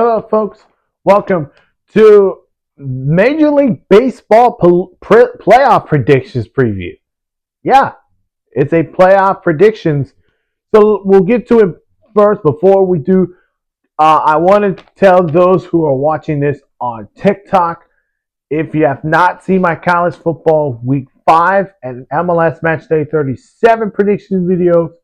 Hello, folks. Welcome to Major League Baseball playoff predictions preview. Yeah, it's a playoff predictions. So we'll get to it first. Before we do, I want to tell those who are watching this on TikTok, if you have not seen my college football week 5 and MLS match day 37 prediction videos,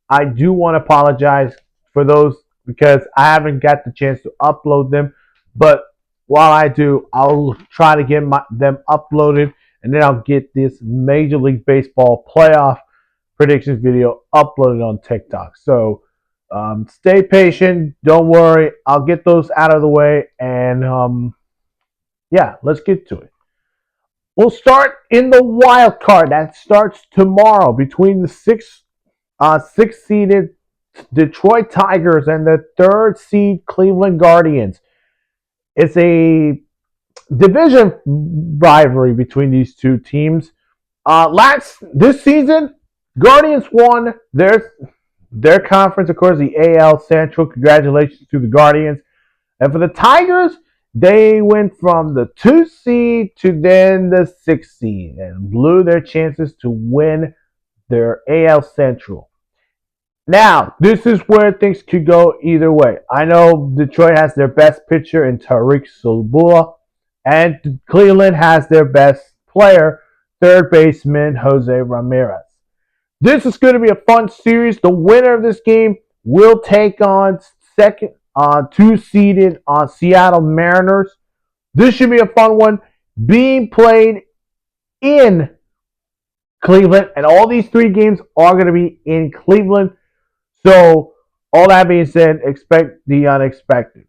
I do want to apologize for those because I haven't got the chance to upload them. But while I do, I'll try to get them uploaded, and then I'll get this Major League Baseball playoff predictions video uploaded on TikTok. So stay patient. Don't worry. I'll get those out of the way, and yeah, let's get to it. We'll start in the wild card. That starts tomorrow between the six seeded Detroit Tigers and the third seed Cleveland Guardians. It's a division rivalry between these two teams. This season, Guardians won their conference, of course, the AL Central. Congratulations to the Guardians. And for the Tigers, they went from the 2 seed to then the 6 seed and blew their chances to win their AL Central. Now, this is where things could go either way. I know Detroit has their best pitcher in Tariq Sulbula, and Cleveland has their best player, third baseman Jose Ramirez. This is going to be a fun series. The winner of this game will take on second 2-seeded Seattle Mariners. This should be a fun one. Being played in Cleveland, and all these 3 games are going to be in Cleveland. So, all that being said, expect the unexpected.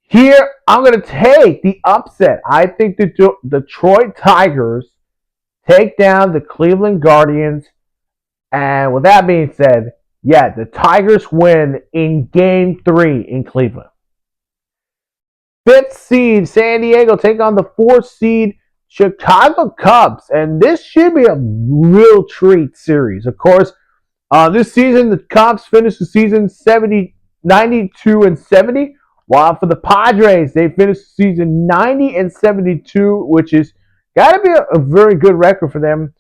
Here, I'm going to take the upset. I think the Detroit Tigers take down the Cleveland Guardians. And with that being said, yeah, the Tigers win in Game 3 in Cleveland. 5th seed San Diego take on the 4th seed Chicago Cubs. And this should be a real treat series. Of course, this season, the Cubs finished the season 92-70, while for the Padres, they finished the season 90-72, which is got to be a very good record for them.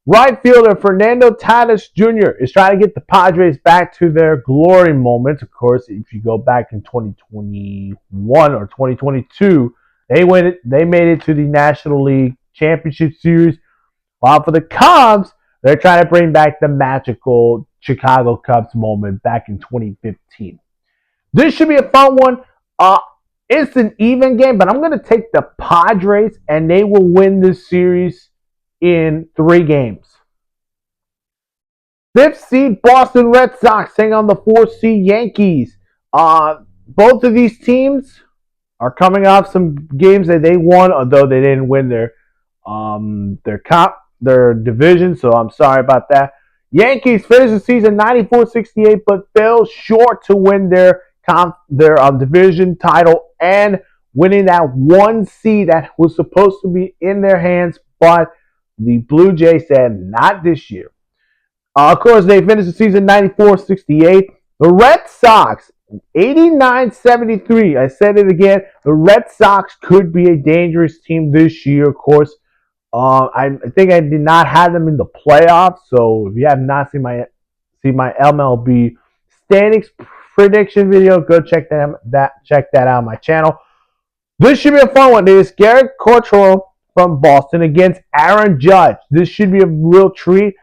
Right fielder Fernando Tatis Jr. is trying to get the Padres back to their glory moments. Of course, if you go back in 2021 or 2022, they made it to the National League Championship Series, while for the Cubs, they're trying to bring back the magical Chicago Cubs moment back in 2015. This should be a fun one. It's an even game, but I'm going to take the Padres, and they will win this series in 3 games. 5th seed Boston Red Sox taking on the 4th seed Yankees. Both of these teams are coming off some games that they won, although they didn't win their division, so I'm sorry about that. Yankees finished the season 94-68, but fell short to win their division title and winning that 1 seed that was supposed to be in their hands, but the Blue Jays said not this year. Of course, they finished the season 94-68. The Red Sox, 89-73. I said it again. The Red Sox could be a dangerous team this year, of course. I think I did not have them in the playoffs, so if you have not seen my MLB standings prediction video, go check that out on my channel. This should be a fun one. It is Garrett Cottrell from Boston against Aaron Judge. This should be a real treat.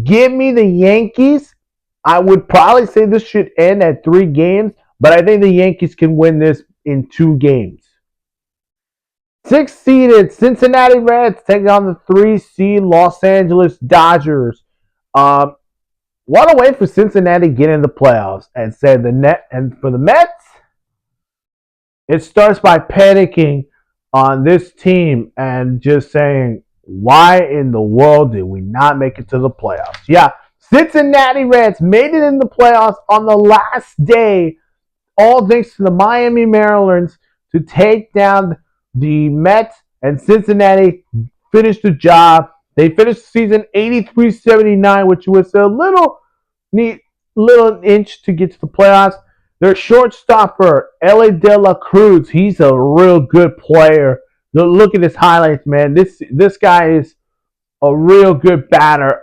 Give me the Yankees. I would probably say this should end at 3 games, but I think the Yankees can win this in 2 games. 6th-seeded Cincinnati Reds taking on the 3-seed Los Angeles Dodgers. What a way for Cincinnati to get in the playoffs. And for the Mets, it starts by panicking on this team and just saying, why in the world did we not make it to the playoffs? Yeah, Cincinnati Reds made it in the playoffs on the last day, all thanks to the Miami Marlins to take down the Mets, and Cincinnati finished the job. They finished the season 83-79, which was a little inch to get to the playoffs. Their shortstopper, Ellie De La Cruz, he's a real good player. Look at his highlights, man. This guy is a real good batter.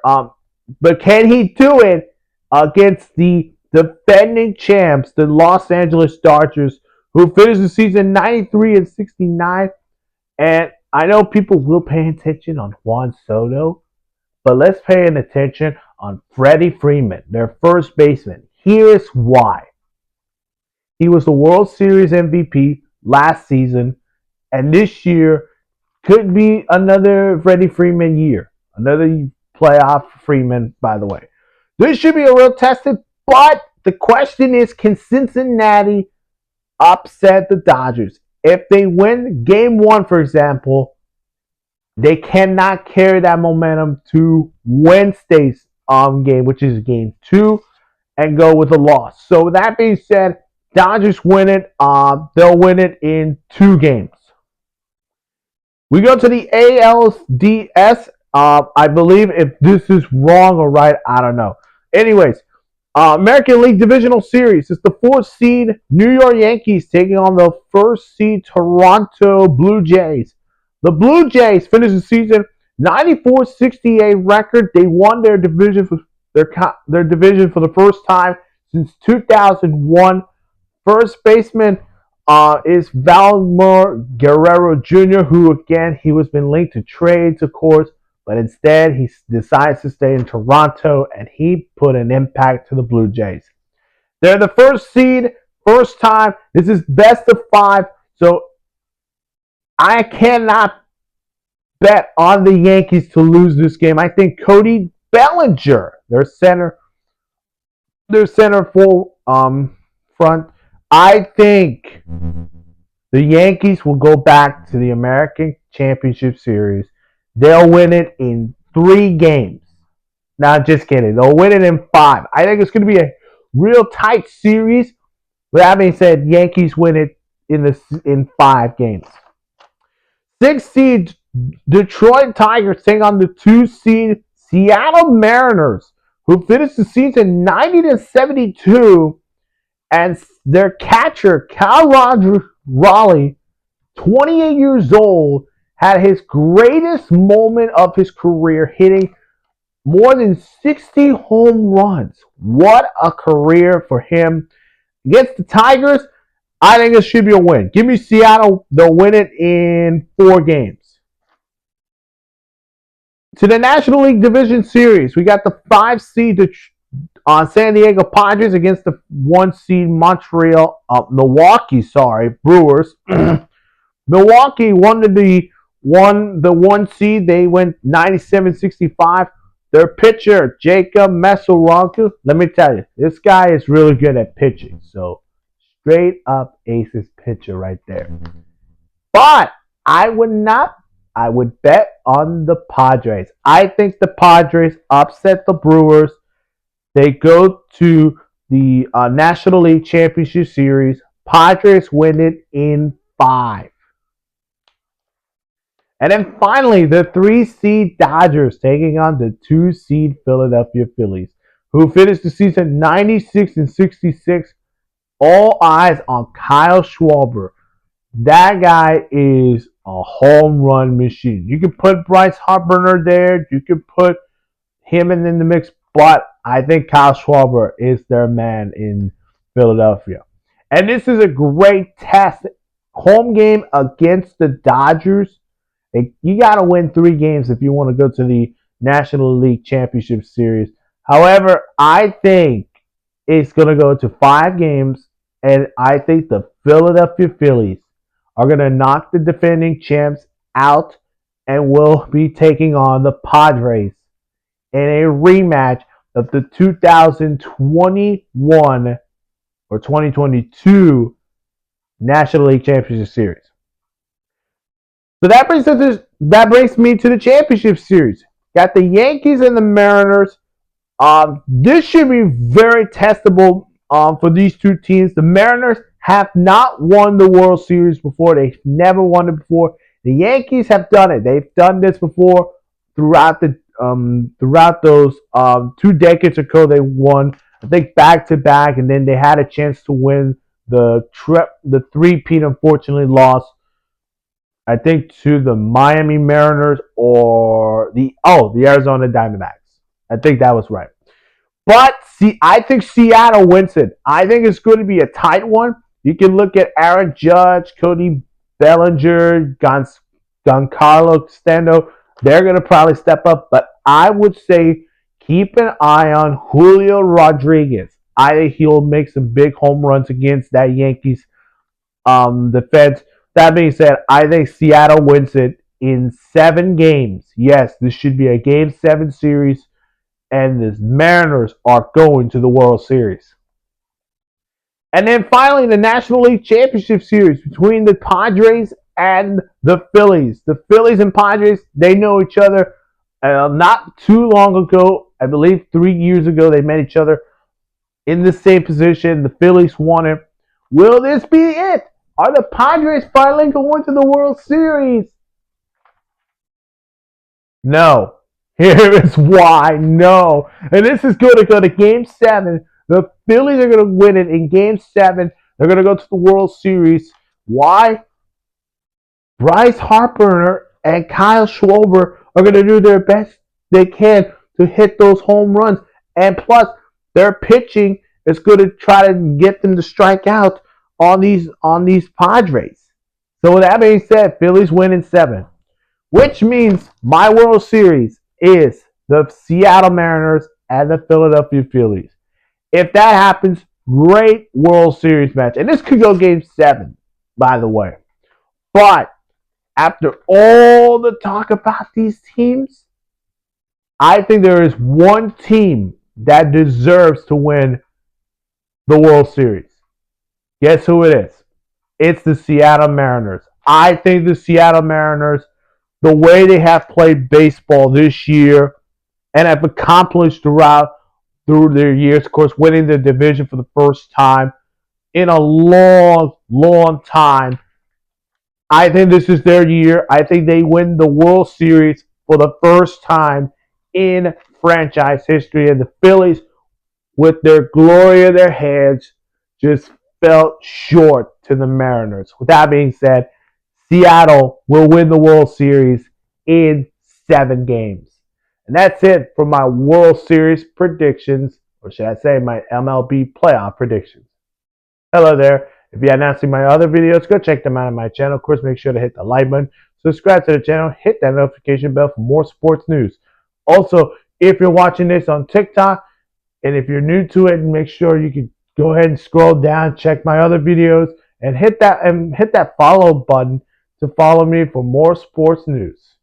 But can he do it against the defending champs, the Los Angeles Dodgers, who finished the season 93 and 69? And I know people will pay attention on Juan Soto, but let's pay attention on Freddie Freeman, their first baseman. Here's why. He was the World Series MVP last season, and this year could be another Freddie Freeman year. Another playoff Freeman, by the way. This should be a real tested, but the question is, can Cincinnati upset the Dodgers? If they win game one, for example, they cannot carry that momentum to Wednesday's game, which is game two, and go with a loss. So with that being said, Dodgers win it. They'll win it in 2 games. We go to the ALDS. I believe if this is wrong or right, I don't know. Anyways, American League Divisional Series. It's the 4th seed New York Yankees taking on the 1st seed Toronto Blue Jays. The Blue Jays finished the season 94-68 record. They won their division for their division for the first time since 2001. First baseman is Vladimir Guerrero Jr., who again he was been linked to trades, of course, but instead he decides to stay in Toronto, and he put an impact to the Blue Jays. They're the 1st seed, first time. This is best of 5, so I cannot bet on the Yankees to lose this game. I think Cody Bellinger, their center full front. I think the Yankees will go back to the American Championship Series. They'll win it in 3 games. Not just kidding. They'll win it in 5. I think it's going to be a real tight series. With that being said, Yankees win it in 5 games. 6th seed Detroit Tigers take on the 2 seed Seattle Mariners, who finished the season 90-72. And their catcher, Cal Raleigh, 28 years old, had his greatest moment of his career, hitting more than 60 home runs. What a career for him. Against the Tigers, I think it should be a win. Give me Seattle. They'll win it in 4 games. To the National League Division Series, we got the 5 seed San Diego Padres against the 1 seed Milwaukee Brewers. Milwaukee won the 1 seed. They went 97-65. Their pitcher, Jacob Mesoranku, let me tell you, this guy is really good at pitching. So, straight up aces pitcher right there. But I would bet on the Padres. I think the Padres upset the Brewers. They go to the National League Championship Series. Padres win it in 5. And then finally, the 3 seed Dodgers taking on the 2 seed Philadelphia Phillies, who finished the season 96-66. All eyes on Kyle Schwarber. That guy is a home run machine. You can put Bryce Harper there. You can put him in the mix. But I think Kyle Schwarber is their man in Philadelphia. And this is a great test. Home game against the Dodgers. You got to win 3 games if you want to go to the National League Championship Series. However, I think it's going to go to 5 games. And I think the Philadelphia Phillies are going to knock the defending champs out and will be taking on the Padres in a rematch of the 2021 or 2022 National League Championship Series. So that brings me to the Championship Series. Got the Yankees and the Mariners. This should be very testable for these 2 teams. The Mariners have not won the World Series before. They've never won it before. The Yankees have done it. They've done this before throughout those 2 decades ago. They won I think back to back, and then they had a chance to win the three-peat. Unfortunately, lost. I think to the Miami Mariners or the Arizona Diamondbacks. I think that was right. But see, I think Seattle wins it. I think it's going to be a tight one. You can look at Aaron Judge, Cody Bellinger, Giancarlo Stando. They're going to probably step up, but I would say keep an eye on Julio Rodriguez. I think he'll make some big home runs against that Yankees defense. That being said, I think Seattle wins it in 7 games. Yes, this should be a Game 7 series, and the Mariners are going to the World Series. And then finally, the National League Championship Series between the Padres and the Phillies. The Phillies and Padres, they know each other. Not too long ago, I believe 3 years ago, they met each other in the same position. The Phillies won it. Will this be it? Are the Padres finally going to the World Series? No. Here is why. No. And this is going to go to Game 7. The Phillies are going to win it in Game 7. They're going to go to the World Series. Why? Bryce Harper and Kyle Schwarber are going to do their best they can to hit those home runs. And plus, their pitching is going to try to get them to strike out on these Padres. So with that being said, Phillies win in 7, which means my World Series is the Seattle Mariners and the Philadelphia Phillies. If that happens, great World Series match. And this could go Game 7, by the way. But after all the talk about these teams, I think there is one team that deserves to win the World Series. Guess who it is? It's the Seattle Mariners. I think the Seattle Mariners, the way they have played baseball this year and have accomplished through their years, of course, winning the division for the first time in a long, long time. I think this is their year. I think they win the World Series for the first time in franchise history. And the Phillies, with their glory in their hands, just fell short to the Mariners. With that being said, Seattle will win the World Series in 7 games. And that's it for my World Series predictions, or should I say my MLB playoff predictions. Hello there. If you have not seen my other videos, go check them out on my channel. Of course, make sure to hit the like button, subscribe to the channel, hit that notification bell for more sports news. Also, if you're watching this on TikTok, and if you're new to it, make sure you can go ahead and scroll down, check my other videos, and hit that follow button to follow me for more sports news.